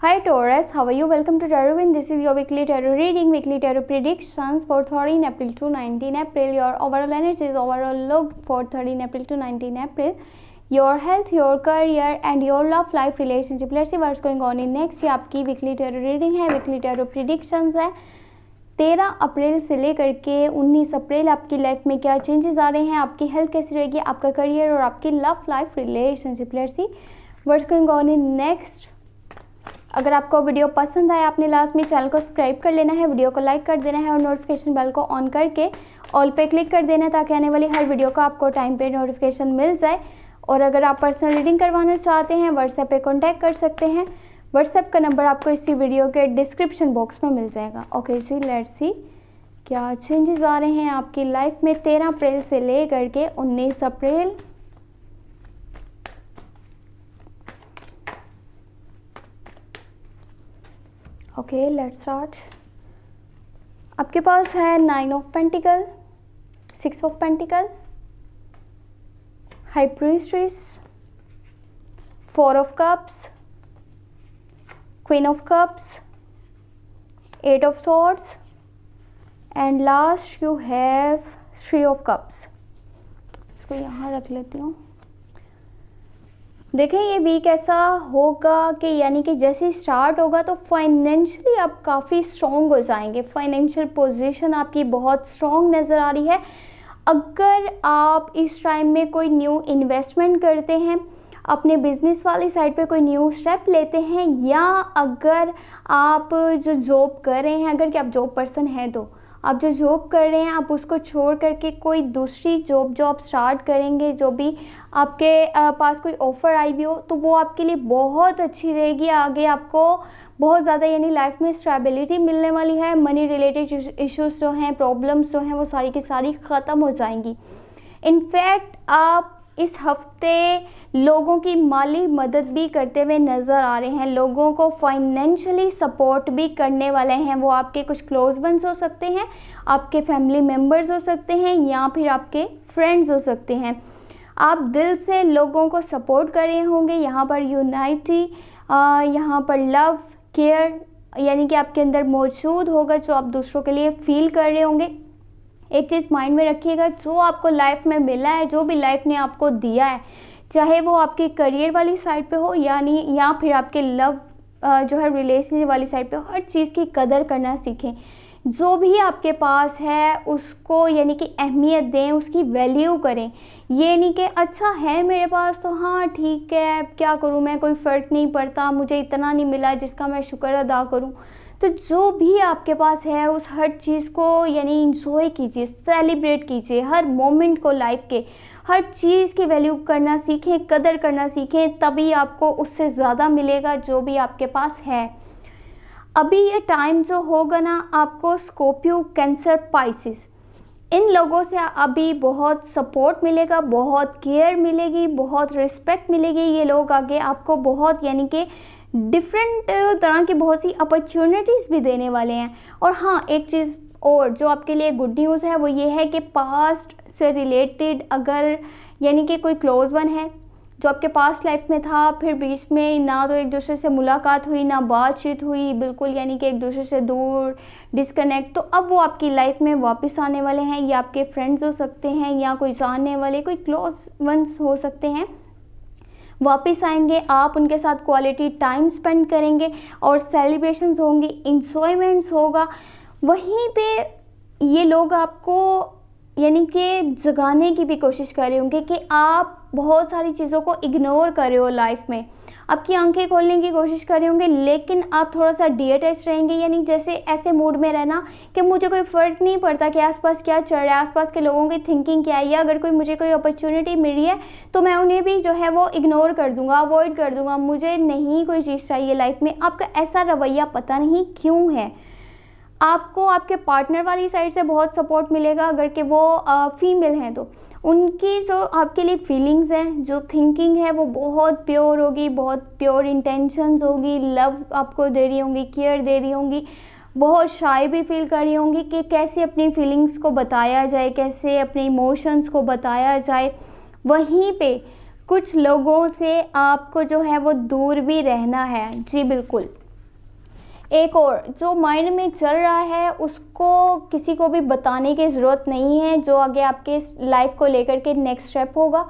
Hi Taurus, how are you? Welcome to Tarot Win. This is your weekly tarot reading, weekly tarot predictions for 13 April to 19 April. Your overall energies, overall look for 13 April to 19 April. Your health, your career and your love life relationship. Let's see what's going on in next. ये आपकी weekly tarot reading है, weekly tarot predictions है. 13 अप्रैल से लेकर के 19 अप्रैल आपकी life में क्या चेंजेस आ रहे हैं, आपकी हेल्थ कैसी रहेगी, आपका करियर और आपकी love life relationship. Let's see what's going on in next. अगर आपको वीडियो पसंद आया आपने लास्ट में चैनल को सब्सक्राइब कर लेना है, वीडियो को लाइक कर देना है और नोटिफिकेशन बेल को ऑन करके ऑल पे क्लिक कर देना है ताकि आने वाली हर वीडियो का आपको टाइम पे नोटिफिकेशन मिल जाए. और अगर आप पर्सनल रीडिंग करवाना चाहते हैं व्हाट्सएप पे कांटेक्ट कर सकते हैं. व्हाट्सएप का नंबर आपको इसी वीडियो के डिस्क्रिप्शन बॉक्स में मिल जाएगा. ओके जी, लेट्स सी क्या चेंजेस आ रहे हैं आपकी लाइफ में 13 अप्रैल से लेकर के 19 अप्रैल. Okay let's start. आपके पास है 9 of pentacle, 6 of pentacle, high prestress, 4 of cups, queen of cups, 8 of swords and last you have 3 of cups. इसको यहाँ रख लेती हूँ. देखें ये वीक ऐसा होगा कि यानी कि जैसे ही स्टार्ट होगा तो फाइनेंशियली आप काफ़ी स्ट्रॉन्ग हो जाएंगे. फाइनेंशियल पोजीशन आपकी बहुत स्ट्रॉन्ग नज़र आ रही है. अगर आप इस टाइम में कोई न्यू इन्वेस्टमेंट करते हैं, अपने बिजनेस वाली साइड पे कोई न्यू स्टेप लेते हैं, या अगर आप जो जॉब कर रहे हैं, अगर कि आप जॉब पर्सन हैं तो आप जो जॉब कर रहे हैं आप उसको छोड़ करके कोई दूसरी जॉब स्टार्ट करेंगे, जो भी आपके पास कोई ऑफ़र आई भी हो तो वो आपके लिए बहुत अच्छी रहेगी. आगे आपको बहुत ज़्यादा यानी लाइफ में स्टेबिलिटी मिलने वाली है. मनी रिलेटेड इश्यूज जो हैं, प्रॉब्लम्स जो हैं वो सारी की सारी ख़त्म हो जाएंगी. इनफैक्ट आप इस हफ्ते लोगों की माली मदद भी करते हुए नज़र आ रहे हैं. लोगों को फाइनेंशियली सपोर्ट भी करने वाले हैं. वो आपके कुछ क्लोज वंस हो सकते हैं, आपके फैमिली मेम्बर्स हो सकते हैं या फिर आपके फ्रेंड्स हो सकते हैं. आप दिल से लोगों को सपोर्ट कर रहे होंगे. यहाँ पर यूनाइटी, यहाँ पर लव केयर यानी कि आपके अंदर मौजूद होगा जो आप दूसरों के लिए फील कर रहे होंगे. एक चीज़ माइंड में रखिएगा, जो आपको लाइफ में मिला है, जो भी लाइफ ने आपको दिया है, चाहे वो आपकी करियर वाली साइड पे हो या फिर आपके लव जो है रिलेशनशिप वाली साइड पे हो, हर चीज़ की कदर करना सीखें. जो भी आपके पास है उसको यानी कि अहमियत दें, उसकी वैल्यू करें. ये नहीं कि अच्छा है मेरे पास तो हाँ ठीक है, क्या करूँ मैं, कोई फ़र्क नहीं पड़ता, मुझे इतना नहीं मिला जिसका मैं शुक्र अदा करूँ. तो जो भी आपके पास है उस हर चीज़ को यानी इंजॉय कीजिए, सेलिब्रेट कीजिए. हर मोमेंट को, लाइफ के हर चीज़ की वैल्यू करना सीखें, कदर करना सीखें, तभी आपको उससे ज़्यादा मिलेगा जो भी आपके पास है. अभी ये टाइम जो होगा ना, आपको स्कॉर्पियो, कैंसर, पाइसिस, इन लोगों से अभी बहुत सपोर्ट मिलेगा, बहुत केयर मिलेगी, बहुत रिस्पेक्ट मिलेगी. ये लोग आगे आपको बहुत यानी कि डिफरेंट तरह की बहुत सी अपॉर्चुनिटीज़ भी देने वाले हैं. और हाँ, एक चीज़ और जो आपके लिए गुड न्यूज़ है वो ये है कि पास्ट से रिलेटेड अगर यानी कि कोई क्लोज वन है जो आपके पास्ट लाइफ में था, फिर बीच में ना तो एक दूसरे से मुलाकात हुई, ना बातचीत हुई, बिल्कुल यानी कि एक दूसरे से दूर, डिस्कनेक्ट, तो अब वो आपकी लाइफ में वापस आने वाले हैं. ये आपके फ्रेंड्स हो सकते हैं या कोई जानने वाले, कोई क्लोज वंस हो सकते हैं, वापस आएंगे. आप उनके साथ क्वालिटी टाइम स्पेंड करेंगे और सेलिब्रेशंस होंगी, इंजॉयमेंट्स होगा. वहीं पे ये लोग आपको यानी कि जगाने की भी कोशिश कर रहे होंगे कि आप बहुत सारी चीज़ों को इग्नोर कर रहे हो लाइफ में. आपकी आंखें खोलने की कोशिश कर रहे होंगे लेकिन आप थोड़ा सा डिटैच रहेंगे, यानी जैसे ऐसे मूड में रहना कि मुझे कोई फ़र्क नहीं पड़ता कि आसपास क्या चल रहा है, आसपास के लोगों की थिंकिंग क्या है, या अगर कोई मुझे कोई अपॉर्चुनिटी मिल रही है तो मैं उन्हें भी जो है वो इग्नोर कर दूंगा, अवॉइड कर दूंगा, मुझे नहीं कोई चीज़ चाहिए लाइफ में. आपका ऐसा रवैया पता नहीं क्यों है. आपको आपके पार्टनर वाली साइड से बहुत सपोर्ट मिलेगा. अगर कि वो फीमेल हैं तो उनकी जो आपके लिए फीलिंग्स हैं, जो थिंकिंग है वो बहुत प्योर होगी, बहुत प्योर इंटेंशंस होगी. लव आपको दे रही होंगी, केयर दे रही होंगी, बहुत शाय भी फील कर रही होंगी कि कैसे अपनी फीलिंग्स को बताया जाए, कैसे अपने इमोशंस को बताया जाए. वहीं पे कुछ लोगों से आपको जो है वो दूर भी रहना है. जी बिल्कुल, एक और जो माइंड में चल रहा है उसको किसी को भी बताने की ज़रूरत नहीं है। जो आगे आपके लाइफ को लेकर के नेक्स्ट स्टेप होगा,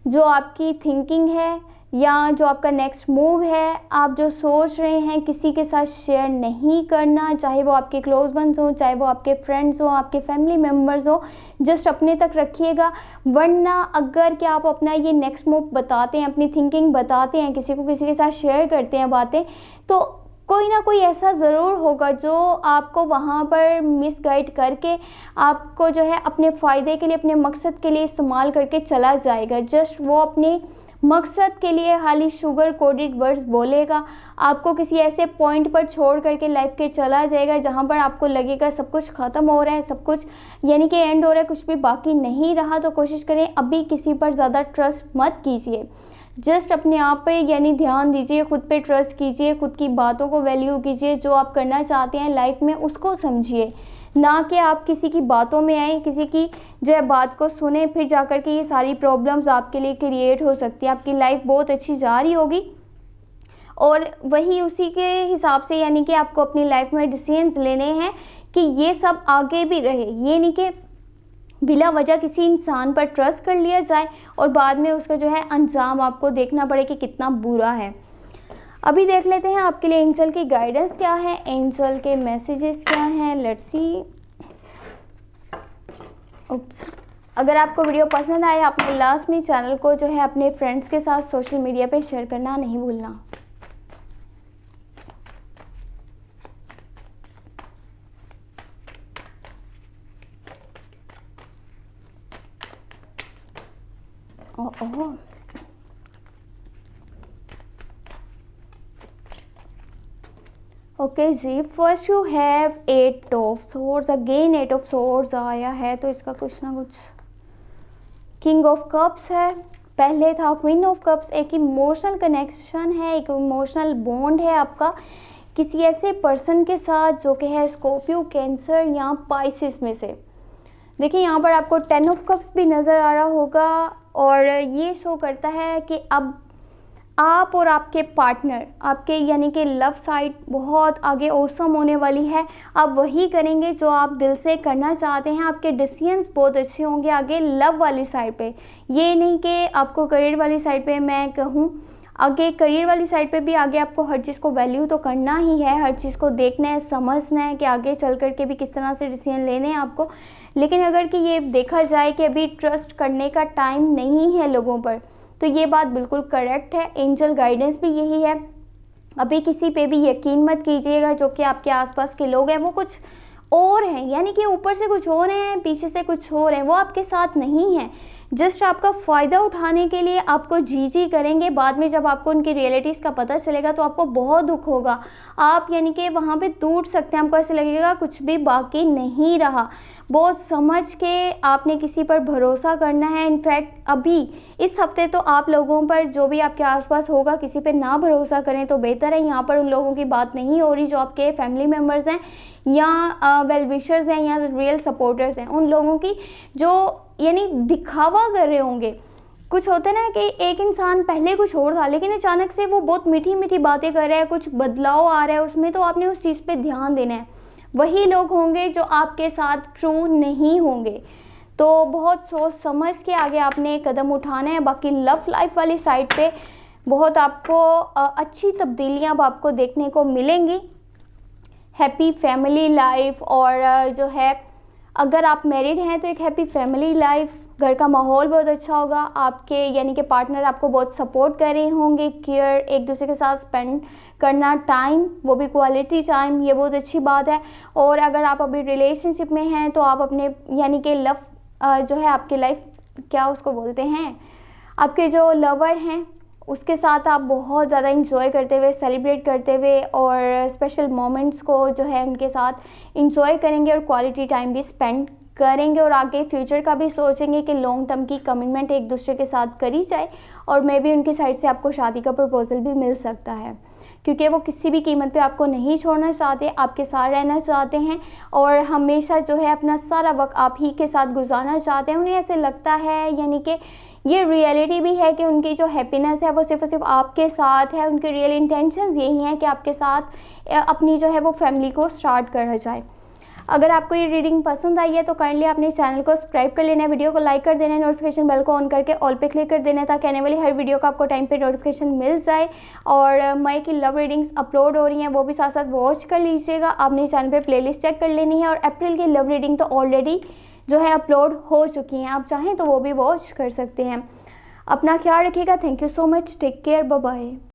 जो आपकी थिंकिंग है या जो आपका नेक्स्ट मूव है, आप जो सोच रहे हैं, किसी के साथ शेयर नहीं करना, चाहे वो आपके क्लोज वंस हो, चाहे वो आपके फ्रेंड्स हो, आपके फैमिली मेम्बर्स हो, जस्ट अपने तक रखिएगा। वरना अगर क्या आप अपना ये नेक्स्ट मूव बताते हैं, अपनी थिंकिंग बताते हैं, किसी को किसी के साथ शेयर करते हैं बातें, तो कोई ना कोई ऐसा ज़रूर होगा जो आपको वहाँ पर मिसगाइड करके आपको जो है अपने फ़ायदे के लिए, अपने मकसद के लिए इस्तेमाल करके चला जाएगा। जस्ट वो अपने मकसद के लिए खाली शुगर कोटेड वर्ड्स बोलेगा, आपको किसी ऐसे पॉइंट पर छोड़ करके लाइफ के चला जाएगा जहाँ पर आपको लगेगा सब कुछ ख़त्म हो रहा है, सब कुछ यानी कि एंड हो रहा है, कुछ भी बाकी नहीं रहा। तो कोशिश करें अभी किसी पर ज़्यादा ट्रस्ट मत कीजिए, जस्ट अपने आप पे यानी ध्यान दीजिए, खुद पे ट्रस्ट कीजिए, खुद की बातों को वैल्यू कीजिए, जो आप करना चाहते हैं लाइफ में उसको समझिए, ना कि आप किसी की बातों में आए, किसी की जो है बात को सुने, फिर जाकर के ये सारी प्रॉब्लम्स आपके लिए क्रिएट हो सकती है। आपकी लाइफ बहुत अच्छी जा रही होगी और वही उसी के हिसाब से यानी कि आपको अपनी लाइफ में डिसीजंस लेने हैं कि ये सब आगे भी रहे। ये नहीं कि बिला वजह किसी इंसान पर ट्रस्ट कर लिया जाए और बाद में उसका जो है अंजाम आपको देखना पड़े कि कितना बुरा है। अभी देख लेते हैं आपके लिए एंजल की गाइडेंस क्या है, एंजल के मैसेजेस क्या हैं। Let's see. उप्स, अगर आपको वीडियो पसंद आए, आपने लास्ट में चैनल को जो है अपने फ्रेंड्स के साथ सोशल मीडिया पे शेयर करना नहीं भूलना। ओह ओके जी, first you have 8 of swords, again 8 of swords आया है, तो इसका कुछ ना कुछ किंग ऑफ कप्स है, पहले था क्वीन ऑफ कप्स। एक इमोशनल कनेक्शन है, एक इमोशनल बॉन्ड है आपका किसी ऐसे पर्सन के साथ जो कि है स्कॉर्पियो, कैंसर या पाइसिस में से। देखिए यहाँ पर आपको 10 ऑफ कप्स भी नज़र आ रहा होगा और ये शो करता है कि अब आप और आपके पार्टनर, आपके यानी कि लव साइड बहुत आगे औसम होने वाली है। आप वही करेंगे जो आप दिल से करना चाहते हैं, आपके डिसीजंस बहुत अच्छे होंगे आगे लव वाली साइड पे। ये नहीं कि आपको करियर वाली साइड पे मैं कहूँ, आगे करियर वाली साइड पे भी आगे आपको हर चीज़ को वैल्यू तो करना ही है, हर चीज़ को देखना है, समझना है कि आगे चल कर के भी किस तरह से डिसीजन लेने हैं आपको। लेकिन अगर कि ये देखा जाए कि अभी ट्रस्ट करने का टाइम नहीं है लोगों पर, तो ये बात बिल्कुल करेक्ट है। एंजल गाइडेंस भी यही है, अभी किसी पे भी यकीन मत कीजिएगा। जो कि आपके आसपास के लोग हैं वो कुछ और हैं, यानी कि ऊपर से कुछ और हैं, पीछे से कुछ और हैं, वो आपके साथ नहीं हैं। जस्ट आपका फ़ायदा उठाने के लिए आपको जी करेंगे। बाद में जब आपको उनकी रियलिटीज़ का पता चलेगा तो आपको बहुत दुख होगा। आप यानी कि वहाँ पे टूट सकते हैं, आपको ऐसे लगेगा कुछ भी बाकी नहीं रहा। बहुत समझ के आपने किसी पर भरोसा करना है। इनफैक्ट अभी इस हफ्ते तो आप लोगों पर, जो भी आपके आसपास होगा, किसी पे ना भरोसा करें तो बेहतर है। यहाँ पर उन लोगों की बात नहीं हो रही जो आपके फैमिली मेम्बर्स हैं या वेल विशर्स हैं या रियल सपोर्टर्स हैं, उन लोगों की जो यानी दिखावा कर रहे होंगे। कुछ होता है ना कि एक इंसान पहले कुछ और था लेकिन अचानक से वो बहुत मीठी मीठी बातें कर रहा है, कुछ बदलाव आ रहा है उसमें, तो आपने उस चीज़ पे ध्यान देना है। वही लोग होंगे जो आपके साथ ट्रू नहीं होंगे, तो बहुत सोच समझ के आगे आपने कदम उठाना है। बाकी लव लाइफ वाली साइड पे बहुत आपको अच्छी तब्दीलियाँ अब आपको देखने को मिलेंगी। हैप्पी फैमिली लाइफ, और जो है अगर आप मैरिड हैं तो एक हैप्पी फैमिली लाइफ, घर का माहौल बहुत अच्छा होगा। आपके यानी कि पार्टनर आपको बहुत सपोर्ट कर रहे होंगे, केयर एक दूसरे के साथ स्पेंड करना टाइम, वो भी क्वालिटी टाइम, ये बहुत अच्छी बात है। और अगर आप अभी रिलेशनशिप में हैं तो आप अपने यानी कि लव जो है आपकी लाइफ क्या उसको बोलते हैं, आपके जो लवर हैं उसके साथ आप बहुत ज़्यादा इंजॉय करते हुए, सेलिब्रेट करते हुए और स्पेशल मोमेंट्स को जो है उनके साथ इंजॉय करेंगे और क्वालिटी टाइम भी स्पेंड करेंगे। और आगे फ्यूचर का भी सोचेंगे कि लॉन्ग टर्म की कमिटमेंट एक दूसरे के साथ करी जाए और मे भी उनकी साइड से आपको शादी का प्रपोजल भी मिल सकता है। क्योंकि वो किसी भी कीमत पे आपको नहीं छोड़ना चाहते, आपके साथ रहना चाहते हैं और हमेशा जो है अपना सारा वक्त आप ही के साथ गुजारना चाहते हैं। उन्हें ऐसे लगता है, यानी कि ये रियलिटी भी है कि उनकी जो हैप्पीनेस है वो सिर्फ और सिर्फ आपके साथ है। उनके रियल इंटेंशंस यही हैं कि आपके साथ अपनी जो है वो फैमिली को स्टार्ट करा जाए। अगर आपको ये रीडिंग पसंद आई है तो काइंडली अपने चैनल को सब्सक्राइब कर लेना है, वीडियो को लाइक कर देना है, नोटिफिकेशन बेल को ऑन करके ऑल पे क्लिक कर देना है ताकि आने वाली हर वीडियो का आपको टाइम पे नोटिफिकेशन मिल जाए। और मई की लव रीडिंग्स अपलोड हो रही हैं, वो भी साथ साथ वॉच कर लीजिएगा। आपने चैनल पे प्लेलिस्ट चेक कर लेनी है। और अप्रैल की लव रीडिंग तो ऑलरेडी जो है अपलोड हो चुकी हैं, आप चाहें तो वो भी वॉच कर सकते हैं। अपना ख्याल रखिएगा। Thank you so much. Take care. Bye bye.